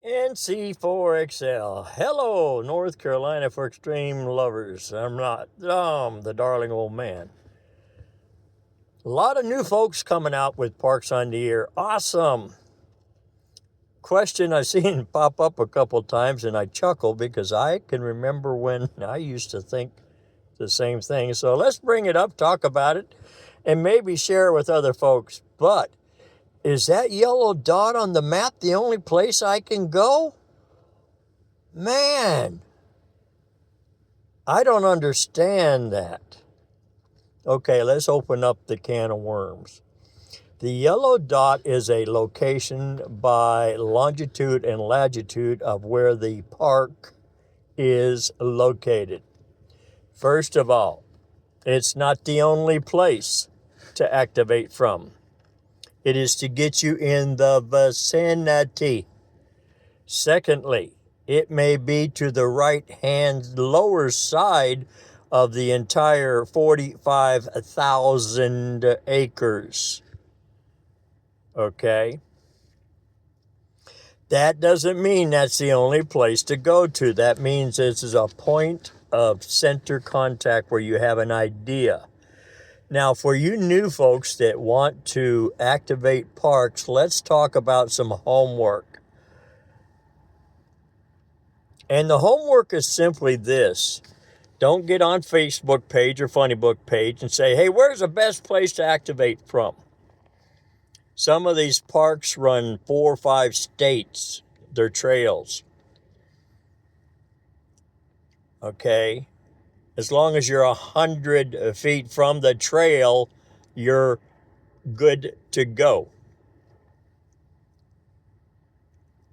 NC4XL. Hello, North Carolina for extreme lovers. I'm not the darling old man. A lot of new folks coming out with Parks on the Air. Awesome. Question I've seen pop up a couple times, and I chuckle because I can remember when I used to think the same thing. So let's bring it up, talk about it, and maybe share it with other folks. But is that yellow dot on the map the only place I can go? Man, I don't understand that. Okay, let's open up the can of worms. The yellow dot is a location by longitude and latitude of where the park is located. First of all, it's not the only place to activate from. It is to get you in the vicinity. Secondly, it may be to the right-hand lower side of the entire 45,000 acres. Okay? That doesn't mean that's the only place to go to. That means this is a point of center contact where you have an idea. Now, for you new folks that want to activate parks, let's talk about some homework. And the homework is simply this. Don't get on Facebook page or Funny Book page and say, hey, where's the best place to activate from? Some of these parks run 4 or 5 states, their trails. Okay? As long as you're 100 feet from the trail, you're good to go.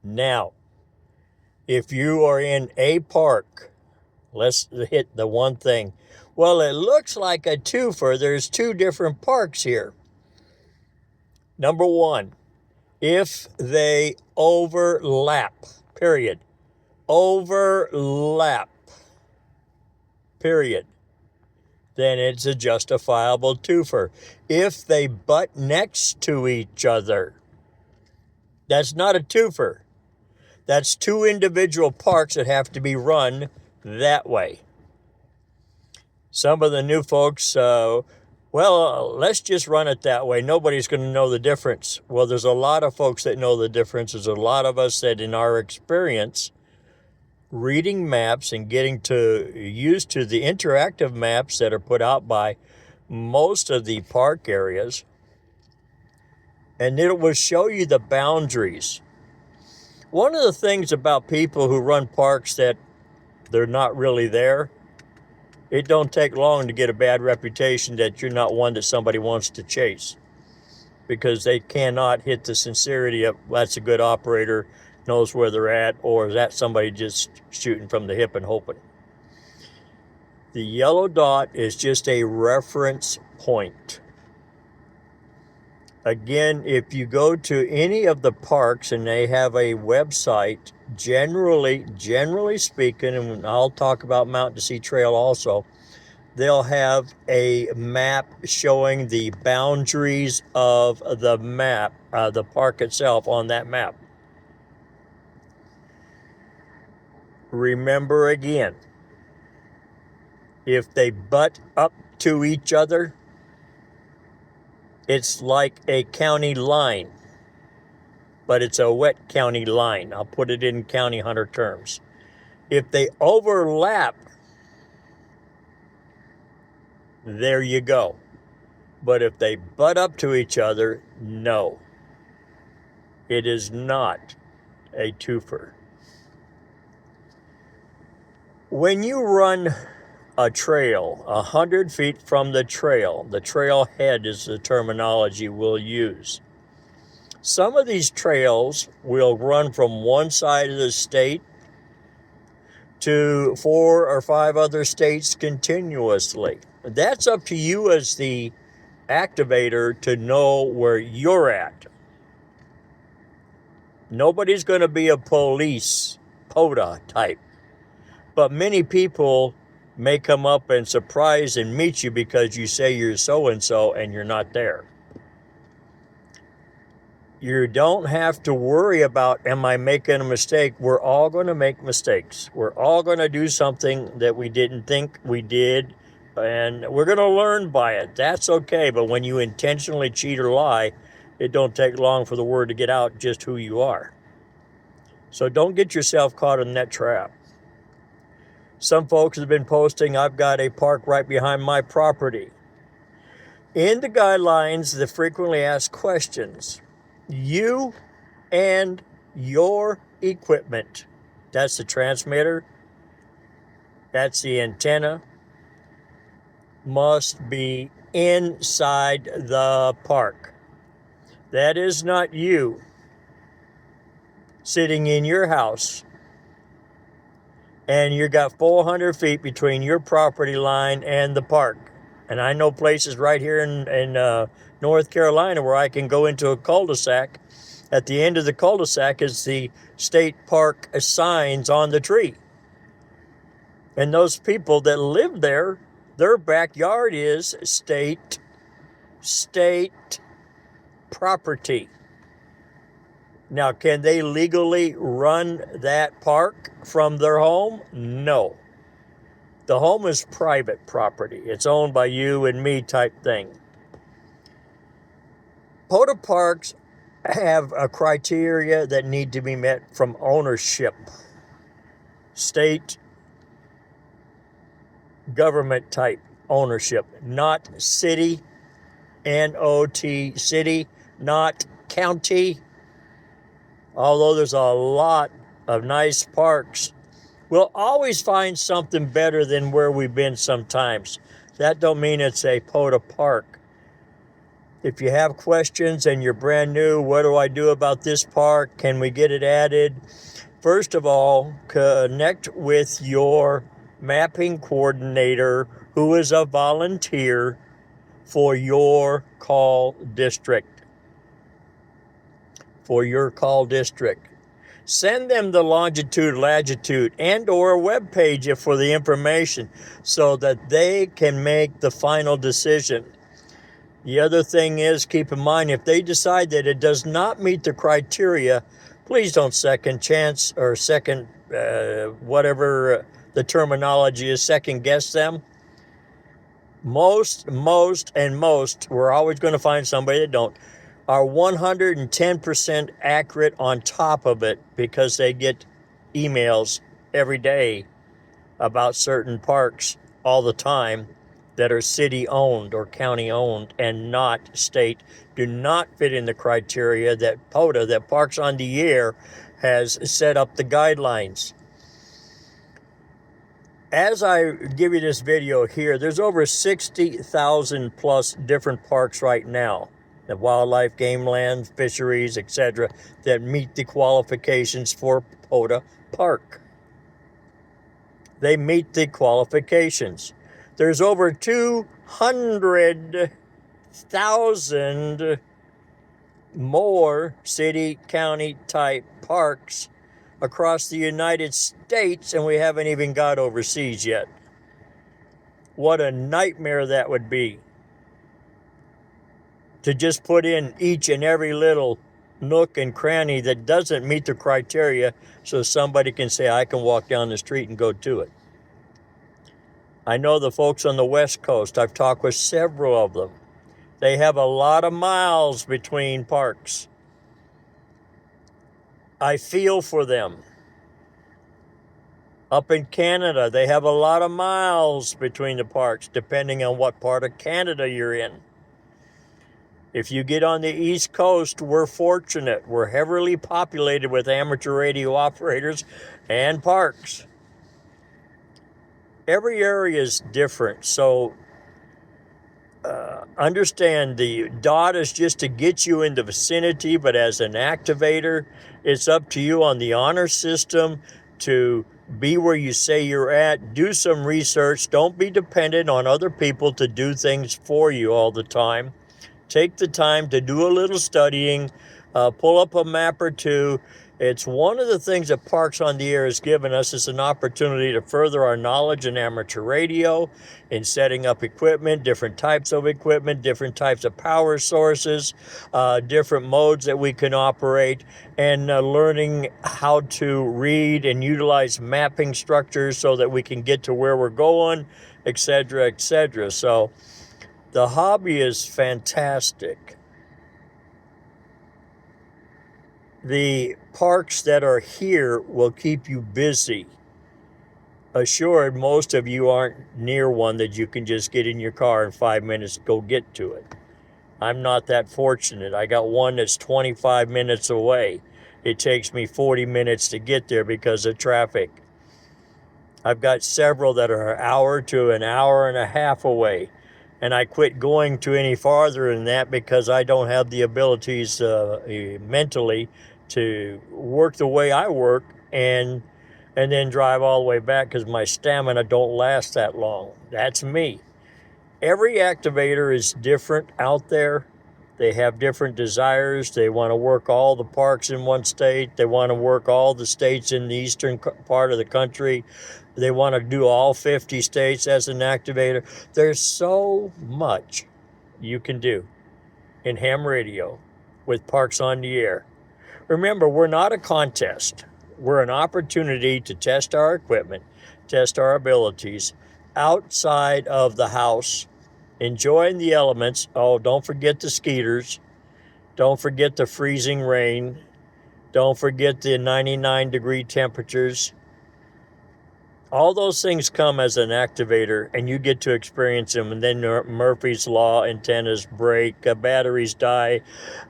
Now, if you are in a park, let's hit the one thing. Well, it looks like a twofer. There's 2 different parks here. Number 1, if they overlap, period. Overlap, period. Then it's a justifiable twofer. If they butt next to each other, that's not a twofer. That's 2 individual parks that have to be run that way. Some of the new folks, let's just run it that way. Nobody's going to know the difference. Well, there's a lot of folks that know the difference. There's a lot of us that in our experience, reading maps and getting used to the interactive maps that are put out by most of the park areas, and it will show you the boundaries. One of the things about people who run parks that they're not really there, it don't take long to get a bad reputation that you're not one that somebody wants to chase, because they cannot hit the sincerity of, that's a good operator, knows where they're at, or is that somebody just shooting from the hip and hoping? The yellow dot is just a reference point. Again, if you go to any of the parks and they have a website, generally speaking, and I'll talk about Mountain to Sea Trail also, they'll have a map showing the boundaries of the map, the park itself on that map. Remember again, if they butt up to each other, it's like a county line, but it's a wet county line. I'll put it in county hunter terms. If they overlap, there you go. But if they butt up to each other, no. It is not a twofer. When you run a trail 100 feet from the trail head is the terminology we'll use. Some of these trails will run from one side of the state to 4 or 5 other states continuously. That's up to you as the activator to know where you're at. Nobody's going to be a police, POTA type. But many people may come up and surprise and meet you because you say you're so-and-so and you're not there. You don't have to worry about, am I making a mistake? We're all going to make mistakes. We're all going to do something that we didn't think we did, and we're going to learn by it. That's okay. But when you intentionally cheat or lie, it don't take long for the word to get out just who you are. So don't get yourself caught in that trap. Some folks have been posting, I've got a park right behind my property. In the guidelines, the frequently asked questions, you and your equipment, that's the transmitter, that's the antenna, must be inside the park. That is not you sitting in your house and you got 400 feet between your property line and the park. And I know places right here in North Carolina where I can go into a cul-de-sac. At the end of the cul-de-sac is the state park signs on the tree. And those people that live there, their backyard is state property. Now, can they legally run that park from their home? No. The home is private property. It's owned by you and me type thing. POTA parks have a criteria that need to be met from ownership. State government type ownership, not city, N-O-T, city, not county. Although there's a lot of nice parks, we'll always find something better than where we've been sometimes. That don't mean it's a POTA park. If you have questions and you're brand new, what do I do about this park? Can we get it added? First of all, connect with your mapping coordinator who is a volunteer for your call district. For your call district. Send them the longitude, latitude, and or a web page for the information so that they can make the final decision. The other thing is, keep in mind, if they decide that it does not meet the criteria, please don't second chance or second, whatever the terminology is, second guess them. Most, we're always going to find somebody that don't, are 110% accurate on top of it because they get emails every day about certain parks all the time that are city owned or county owned and not state, do not fit in the criteria that POTA, that Parks on the Air, has set up the guidelines. As I give you this video here, there's over 60,000 plus different parks right now. The wildlife, game lands, fisheries, etc., that meet the qualifications for POTA Park. They meet the qualifications. There's over 200,000 more city, county type parks across the United States, and we haven't even got overseas yet. What a nightmare that would be. To just put in each and every little nook and cranny that doesn't meet the criteria so somebody can say, I can walk down the street and go to it. I know the folks on the West Coast, I've talked with several of them. They have a lot of miles between parks. I feel for them. Up in Canada, they have a lot of miles between the parks, depending on what part of Canada you're in. If you get on the East Coast, we're fortunate. We're heavily populated with amateur radio operators and parks. Every area is different, so understand the dot is just to get you in the vicinity, but as an activator, it's up to you on the honor system to be where you say you're at. Do some research. Don't be dependent on other people to do things for you all the time. Take the time to do a little studying, pull up a map or two, It's one of the things that Parks on the Air has given us is an opportunity to further our knowledge in amateur radio, in setting up equipment, different types of equipment, different types of power sources, different modes that we can operate, and learning how to read and utilize mapping structures so that we can get to where we're going, etc., etc. So the hobby is fantastic. The parks that are here will keep you busy. Assured, most of you aren't near one that you can just get in your car in 5 minutes and go get to it. I'm not that fortunate. I got one that's 25 minutes away. It takes me 40 minutes to get there because of traffic. I've got several that are an hour to an hour and a half away. And I quit going to any farther than that because I don't have the abilities mentally to work the way I work and then drive all the way back because my stamina don't last that long. That's me. Every activator is different out there. They have different desires. They want to work all the parks in one state. They want to work all the states in the eastern part of the country. They want to do all 50 states as an activator. There's so much you can do in ham radio with Parks on the Air. Remember, we're not a contest. We're an opportunity to test our equipment, test our abilities outside of the house, enjoying the elements. Oh, don't forget the skeeters. Don't forget the freezing rain. Don't forget the 99-degree temperatures. All those things come as an activator, and you get to experience them. And then Murphy's Law, antennas break, batteries die,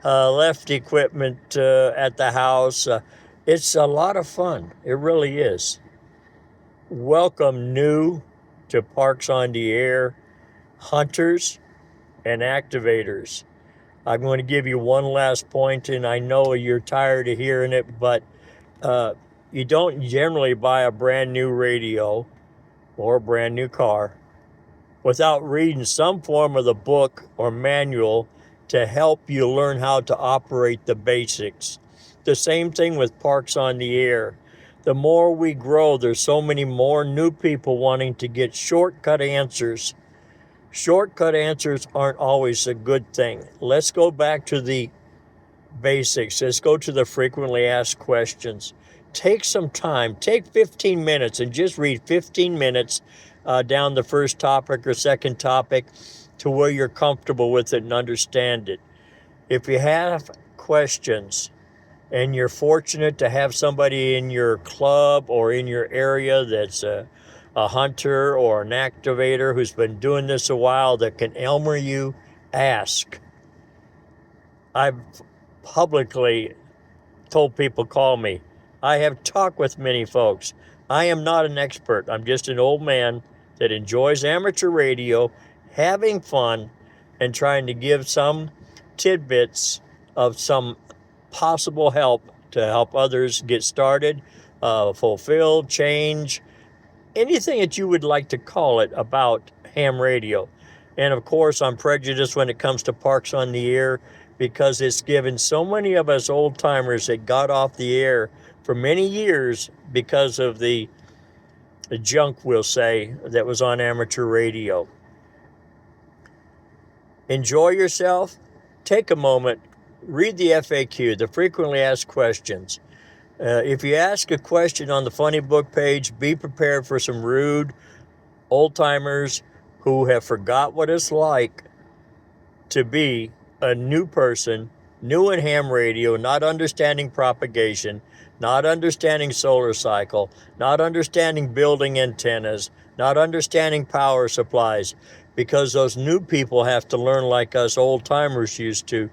left equipment at the house. It's a lot of fun. It really is. Welcome new to Parks on the Air, hunters and activators. I'm going to give you one last point, and I know you're tired of hearing it, but you don't generally buy a brand new radio or a brand new car without reading some form of the book or manual to help you learn how to operate the basics. The same thing with Parks on the Air. The more we grow, there's so many more new people wanting to get shortcut answers. Shortcut answers aren't always a good thing. Let's go back to the basics. Let's go to the frequently asked questions. Take some time, take 15 minutes and just read 15 minutes down the first topic or second topic to where you're comfortable with it and understand it. If you have questions and you're fortunate to have somebody in your club or in your area that's a hunter or an activator who's been doing this a while that can Elmer you, ask. I've publicly told people, call me. I have talked with many folks. I am not an expert. I'm just an old man that enjoys amateur radio, having fun, and trying to give some tidbits of some possible help to help others get started, fulfill, change, anything that you would like to call it about ham radio. And of course, I'm prejudiced when it comes to Parks on the Air because it's given so many of us old timers that got off the air for many years because of the junk, we'll say, that was on amateur radio. Enjoy yourself. Take a moment. Read the FAQ, the frequently asked questions. If you ask a question on the funny book page, be prepared for some rude old-timers who have forgot what it's like to be a new person, new in ham radio, not understanding propagation, not understanding solar cycle, not understanding building antennas, not understanding power supplies, because those new people have to learn like us old-timers used to,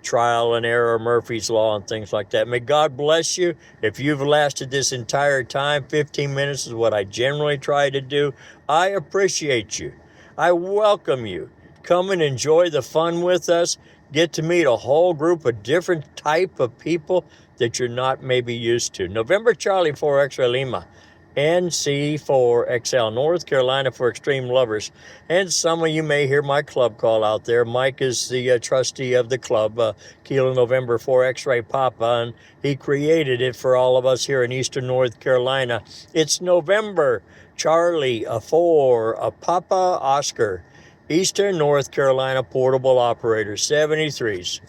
trial and error, Murphy's Law, and things like that. May God bless you. If you've lasted this entire time, 15 minutes is what I generally try to do. I appreciate you. I welcome you. Come and enjoy the fun with us. Get to meet a whole group of different type of people that you're not maybe used to. November Charlie 4XL Lima. NC4XL, North Carolina for Extreme Lovers. And some of you may hear my club call out there. Mike is the trustee of the club, Kilo November 4 X-Ray Papa, and he created it for all of us here in Eastern North Carolina. It's November, Charlie, a 4, a Papa, Oscar. Eastern North Carolina Portable Operator, 73s.